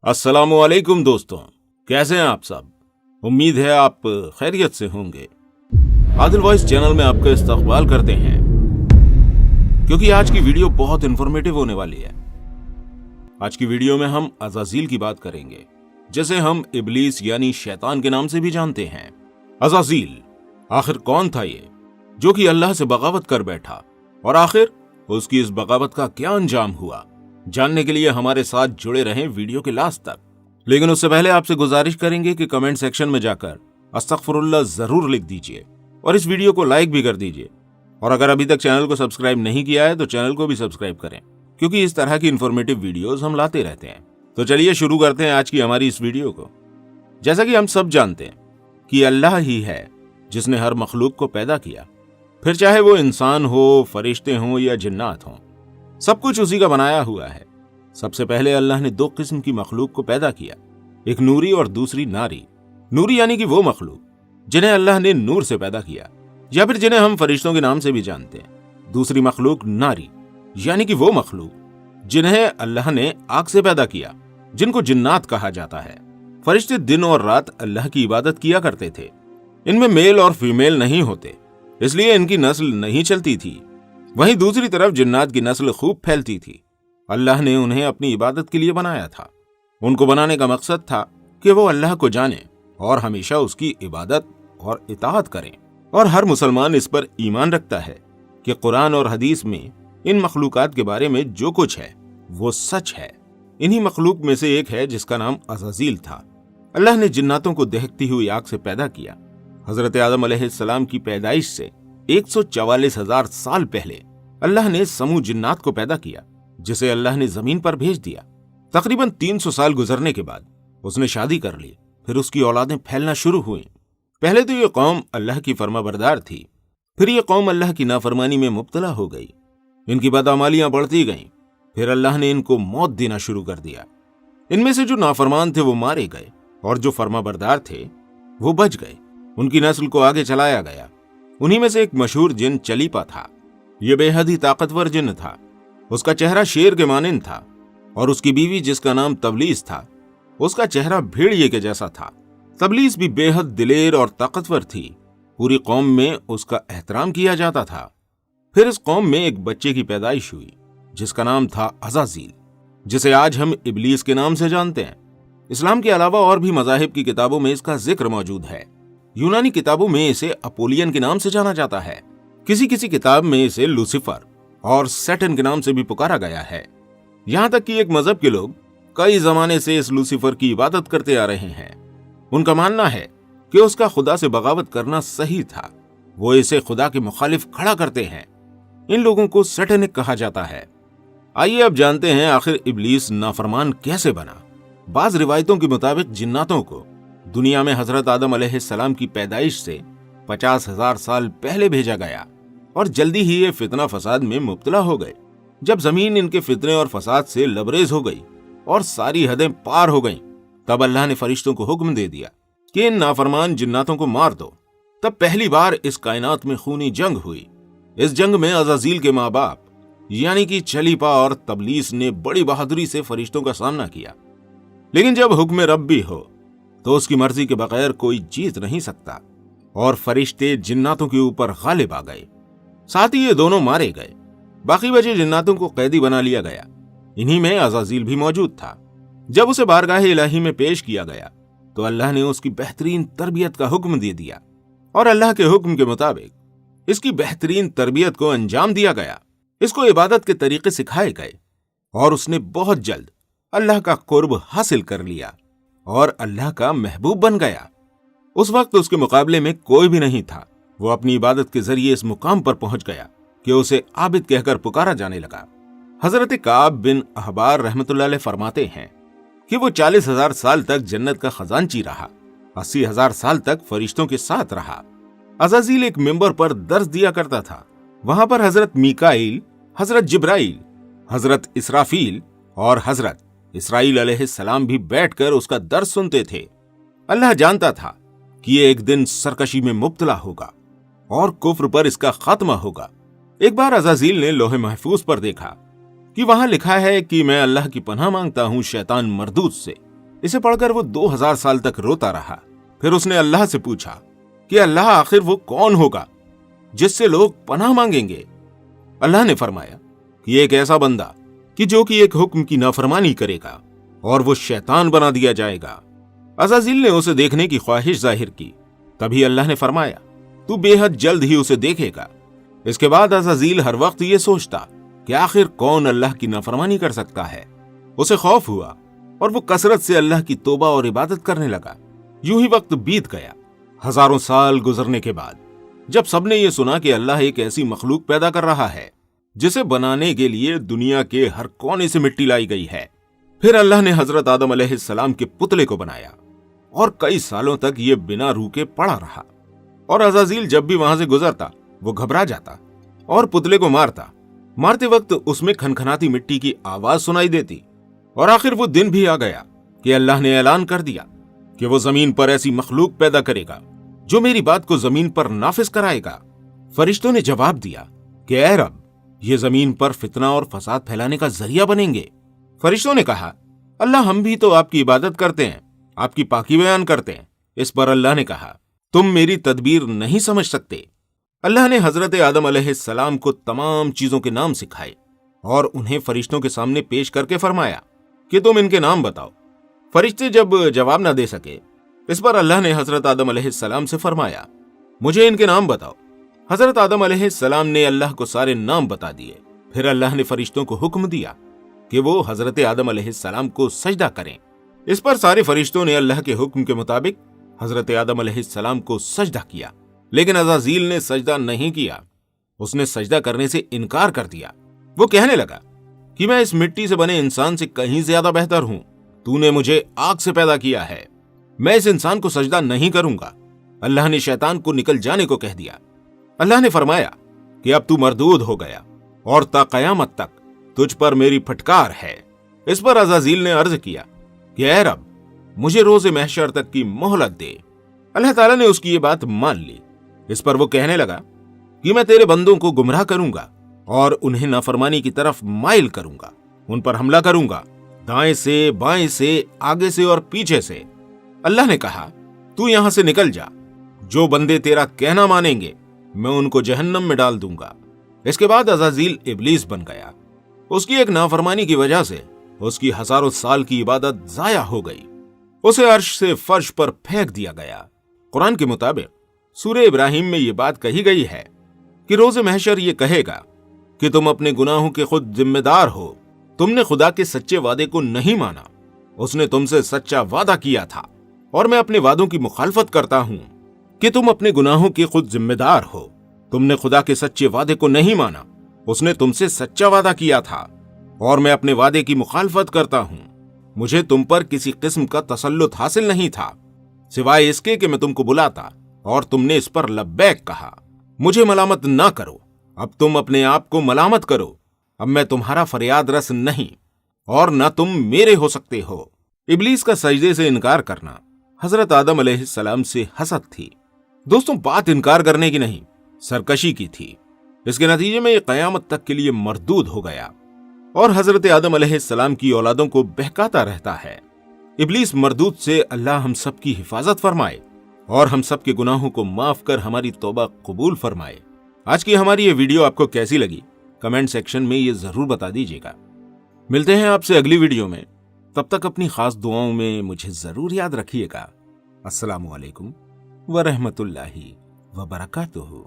अस्सलाम वालेकुम दोस्तों, कैसे हैं आप सब। उम्मीद है आप खैरियत से होंगे। आदिल वॉइस चैनल में आपका इस्तकबाल करते हैं क्योंकि आज की वीडियो बहुत इंफॉर्मेटिव होने वाली है। आज की वीडियो में हम अज़ाज़ील की बात करेंगे, जिसे हम इब्लीस यानी शैतान के नाम से भी जानते हैं। अज़ाज़ील आखिर कौन था ये जो कि अल्लाह से बगावत कर बैठा, और आखिर उसकी इस बगावत का क्या अंजाम हुआ। जानने के लिए हमारे साथ जुड़े रहें वीडियो के लास्ट तक। लेकिन उससे पहले आपसे गुजारिश करेंगे कि कमेंट सेक्शन में जाकर अस्तगफुरुल्लाह जरूर लिख दीजिए और इस वीडियो को लाइक भी कर दीजिए। और अगर अभी तक चैनल को सब्सक्राइब नहीं किया है तो चैनल को भी सब्सक्राइब करें, क्योंकि इस तरह की इंफॉर्मेटिव वीडियोस हम लाते रहते हैं। तो चलिए शुरू करते हैं आज की हमारी इस वीडियो को। जैसा कि हम सब जानते हैं कि अल्लाह ही है जिसने हर मखलूक को पैदा किया, फिर चाहे वो इंसान हो, फरिश्ते हों या जिन्नात हों, सब कुछ उसी का बनाया हुआ है। सबसे पहले अल्लाह ने दो किस्म की मखलूक को पैदा किया, एक नूरी और दूसरी नारी। नूरी यानी कि वो मखलूक जिन्हें अल्लाह ने नूर से पैदा किया, या फिर जिन्हें हम फरिश्तों के नाम से भी जानते हैं। दूसरी मखलूक नारी यानी कि वो मखलूक जिन्हें अल्लाह ने आग से पैदा किया, जिनको जिन्नात कहा जाता है। फरिश्ते दिन और रात अल्लाह की इबादत किया करते थे। इनमें मेल और फीमेल नहीं होते, इसलिए इनकी नस्ल नहीं चलती थी। वहीं दूसरी तरफ जिन्नात की नस्ल खूब फैलती थी। अल्लाह ने उन्हें अपनी इबादत के लिए बनाया था। उनको बनाने का मकसद था कि वो अल्लाह को जाने और हमेशा उसकी इबादत और इताअत करें। और हर मुसलमान इस पर ईमान रखता है कि कुरान और हदीस में इन मखलूकात के बारे में जो कुछ है वो सच है। इन्हीं मखलूक में से एक है जिसका नाम अज़ाज़ील था। अल्लाह ने जिन्नातों को दहकती हुई आग से पैदा किया। हजरत आदम अलैहिस्सलाम की पैदाइश से 144,000 साल पहले अल्लाह ने समूह जिन्नात को पैदा किया, जिसे अल्लाह ने जमीन पर भेज दिया। तकरीबन 300 साल गुजरने के बाद उसने शादी कर ली। फिर उसकी औलादें फैलना शुरू हुई। पहले तो ये कौम अल्लाह की फरमाबरदार थी, फिर ये कौम अल्लाह की नाफरमानी में मुब्तला हो गई। इनकी बदअमालियां बढ़ती गईं। फिर अल्लाह ने इनको मौत देना शुरू कर दिया। इनमें से जो नाफरमान थे वो मारे गए, और जो फरमाबरदार थे वो बच गए। उनकी नस्ल को आगे चलाया गया। उन्हीं में से एक मशहूर जिन चलीपा था। ये बेहद ही ताकतवर जिन था। उसका चेहरा शेर के मानिंद था, और उसकी बीवी जिसका नाम तबलीस था, उसका चेहरा भेड़िए के जैसा था। तबलीस भी बेहद दिलेर और ताकतवर थी। पूरी कौम में उसका एहतराम किया जाता था। फिर इस कौम में एक बच्चे की पैदाइश हुई जिसका नाम था अज़ाज़ील, जिसे आज हम इब्लीस के नाम से जानते हैं। इस्लाम के अलावा और भी मज़ाहिब की किताबों में इसका जिक्र मौजूद है। यूनानी किताबों में इसे अपोलियन के नाम से जाना जाता है। किसी किसी किताब में इसे लूसीफर और सैटर्न के नाम से भी पुकारा गया है। यहां तक कि एक मजहब के लोग कई जमाने से इस लूसीफर की इबादत करते आ रहे हैं। उनका मानना है कि उसका खुदा से बगावत करना सही था। वो इसे खुदा के मुखालिफ खड़ा करते हैं। इन लोगों को सैटनिक कहा जाता है। आइए अब जानते हैं आखिर इब्लीस नाफरमान कैसे बना। बाज रिवायतों के मुताबिक जिन्नातों को दुनिया में हजरत आदम अलैहिस्सलाम की पैदाइश से 50,000 साल पहले भेजा गया, और जल्दी ही ये फितना फसाद में मुब्तला हो गए। जब जमीन इनके फितने और फसाद से लबरेज हो गई और सारी हदें पार हो गईं, तब अल्लाह ने फरिश्तों को हुक्म दे दिया कि इन नाफरमान जिन्नातों को मार दो। तब पहली बार इस कायनात में खूनी जंग हुई। इस जंग में अज़ाज़ील के माँ बाप यानी कि चलीपा और तबलीस ने बड़ी बहादुरी से फरिश्तों का सामना किया। लेकिन जब हुक्म रब भी हो तो उसकी मर्जी के बगैर कोई जीत नहीं सकता, और फरिश्ते जिन्नातों के ऊपर गालिब आ गए। साथ ही ये दोनों मारे गए। बाकी बचे जिन्नातों को कैदी बना लिया गया। इन्हीं में अज़ाज़ील भी मौजूद था। जब उसे बारगाह इलाही में पेश किया गया तो अल्लाह ने उसकी बेहतरीन तरबियत का हुक्म दे दिया, और अल्लाह के हुक्म के मुताबिक इसकी बेहतरीन तरबियत को अंजाम दिया गया। इसको इबादत के तरीके सिखाए गए, और उसने बहुत जल्द अल्लाह का कुर्ब हासिल कर लिया और अल्लाह का महबूब बन गया। उस वक्त उसके मुकाबले में कोई भी नहीं था। वो अपनी इबादत के जरिए इस मुकाम पर पहुंच गया कि उसे आबिद कहकर पुकारा जाने लगा। हजरत काब बिन अहबार रहमतुल्लाह अलैह फरमाते हैं कि वो 40,000 साल तक जन्नत का खजांची रहा, 80,000 साल तक फरिश्तों के साथ रहा। अज़ाज़ील एक मिंबर पर दर्स दिया करता था। वहां पर हजरत मीकाईल, हजरत जिब्राइल, हजरत इसराफील और हजरत इसराइल अलैहिस्सलाम भी बैठकर उसका दर्स सुनते थे। अल्लाह जानता था कि ये एक दिन सरकशी में मुब्तला होगा और कुफ्र पर इसका खात्मा होगा। एक बार अज़ाज़ील ने लोहे महफूज पर देखा कि वहां लिखा है कि मैं अल्लाह की पनाह मांगता हूं शैतान मरदूद से इसे पढ़कर वो 2000 साल तक रोता रहा। फिर उसने अल्लाह से पूछा कि अल्लाह आखिर वो कौन होगा जिससे लोग पनाह मांगेंगे। अल्लाह ने फरमाया कि एक ऐसा बंदा कि जो कि एक हुक्म की नाफरमानी करेगा और वो शैतान बना दिया जाएगा। अज़ाज़ील ने उसे देखने की ख्वाहिश जाहिर की। तभी अल्लाह ने फरमाया तू बेहद जल्द ही उसे देखेगा। इसके बाद अज़ाज़ील हर वक्त ये सोचता कि आखिर कौन अल्लाह की नाफरमानी कर सकता है। उसे खौफ हुआ और वो कसरत से अल्लाह की तौबा और इबादत करने लगा। यूं ही वक्त बीत गया। हजारों साल गुजरने के बाद जब सबने ये सुना कि अल्लाह एक ऐसी मखलूक पैदा कर रहा है जिसे बनाने के लिए दुनिया के हर कोने से मिट्टी लाई गई है, फिर अल्लाह ने हजरत आदम अलैहिस्सलाम के पुतले को बनाया और कई सालों तक ये बिना रुके पड़ा रहा। और अज़ाज़ील जब भी वहां से गुजरता वो घबरा जाता और पुतले को मारता। मारते वक्त उसमें खनखनाती मिट्टी की आवाज सुनाई देती। और आखिर वो दिन भी आ गया कि अल्लाह ने ऐलान कर दिया कि वो जमीन पर ऐसी मखलूक पैदा करेगा जो मेरी बात को जमीन पर नाफिज कराएगा। फरिश्तों ने जवाब दिया कि ऐ रब, ये जमीन पर फितना और फसाद फैलाने का जरिया बनेंगे। फरिश्तों ने कहा अल्लाह, हम भी तो आपकी इबादत करते हैं, आपकी पाकी बयान करते हैं। इस पर अल्लाह ने कहा तुम मेरी तदबीर नहीं समझ सकते। अल्लाह ने हजरत आदम अलैहिस्सलाम को तमाम चीजों के नाम सिखाए और उन्हें फरिश्तों के सामने पेश करके फरमाया कि तुम इनके नाम बताओ। फरिश्ते जब जवाब ना दे सके, इस पर अल्लाह ने हजरत आदम अलैहिस्सलाम से फरमाया मुझे इनके नाम बताओ। हजरत आदम अलैहिस्सलाम ने अल्लाह को सारे नाम बता दिए। फिर अल्लाह ने फरिश्तों को हुक्म दिया कि वो हजरत आदम अलैहिस्सलाम को सजदा करें। इस पर सारे फरिश्तों ने अल्लाह के हुक्म के मुताबिक हजरत आदम अलैहिस्सलाम को सजदा किया। लेकिन अज़ाज़ील ने सजदा नहीं किया। उसने सजदा करने से इनकार कर दिया। वो कहने लगा कि मैं इस मिट्टी से बने इंसान से कहीं ज्यादा बेहतर हूं। तूने मुझे आग से पैदा किया है, मैं इस इंसान को सजदा नहीं करूंगा। अल्लाह ने शैतान को निकल जाने को कह दिया। अल्लाह ने फरमाया कि अब तू मरदूद हो गया और ता क़यामत तक तुझ पर मेरी फटकार है। इस पर अज़ाज़ील ने अर्ज किया कि ऐ रब, मुझे रोज़े महशर तक की मोहलत दे। अल्लाह ताला ने उसकी ये बात मान ली। इस पर वो कहने लगा कि मैं तेरे बंदों को गुमराह करूंगा और उन्हें नाफरमानी की तरफ माइल करूंगा। उन पर हमला करूंगा, दाएं से, बाएं से, आगे से और पीछे से। अल्लाह ने कहा तू यहां से निकल जा। जो बंदे तेरा कहना मानेंगे मैं उनको जहन्नम में डाल दूंगा। इसके बाद अज़ाज़ील इब्लीस बन गया। उसकी एक नाफरमानी की वजह से उसकी हजारों साल की इबादत जाया हो गई। उसे अर्श से फर्श पर फेंक दिया गया। कुरान के मुताबिक सूरह इब्राहिम में यह बात कही गई है कि रोज़े महशर ये कहेगा कि तुम अपने गुनाहों के खुद जिम्मेदार हो। तुमने खुदा के सच्चे वादे को नहीं माना। उसने तुमसे सच्चा वादा किया था और मैं अपने वादों की मुखालफत करता हूं कि तुम अपने गुनाहों के खुद जिम्मेदार हो। तुमने खुदा के सच्चे वादे को नहीं माना। उसने तुमसे सच्चा वादा किया था और मैं अपने वादे की मुखालफत करता हूं। मुझे तुम पर किसी किस्म का तसल्लुत हासिल नहीं था सिवाय इसके कि मैं तुमको बुलाता और तुमने इस पर लब्बैक कहा। मुझे मलामत ना करो, अब तुम अपने आप को मलामत करो। अब मैं तुम्हारा फरियाद रस नहीं और न तुम मेरे हो सकते हो। इब्लीस का सजदे से इनकार करना हजरत आदम अलैहिस्सलाम से हसद थी। दोस्तों, बात इनकार करने की नहीं, सरकशी की थी। इसके नतीजे में ये क़यामत तक के लिए मरदूद हो गया और हजरत आदम अलैहिस्सलाम की औलादों को बहकाता रहता है। इब्लीस मरदूद से अल्लाह हम सब की हिफाजत फरमाए और हम सब के गुनाहों को माफ कर हमारी तौबा कबूल फरमाए। आज की हमारी ये वीडियो आपको कैसी लगी कमेंट सेक्शन में ये जरूर बता दीजिएगा। मिलते हैं आपसे अगली वीडियो में। तब तक अपनी खास दुआओं में मुझे जरूर याद रखिएगा। अस्सलामु अलैकुम व रहमतुल्लाहि व बरकातुहू।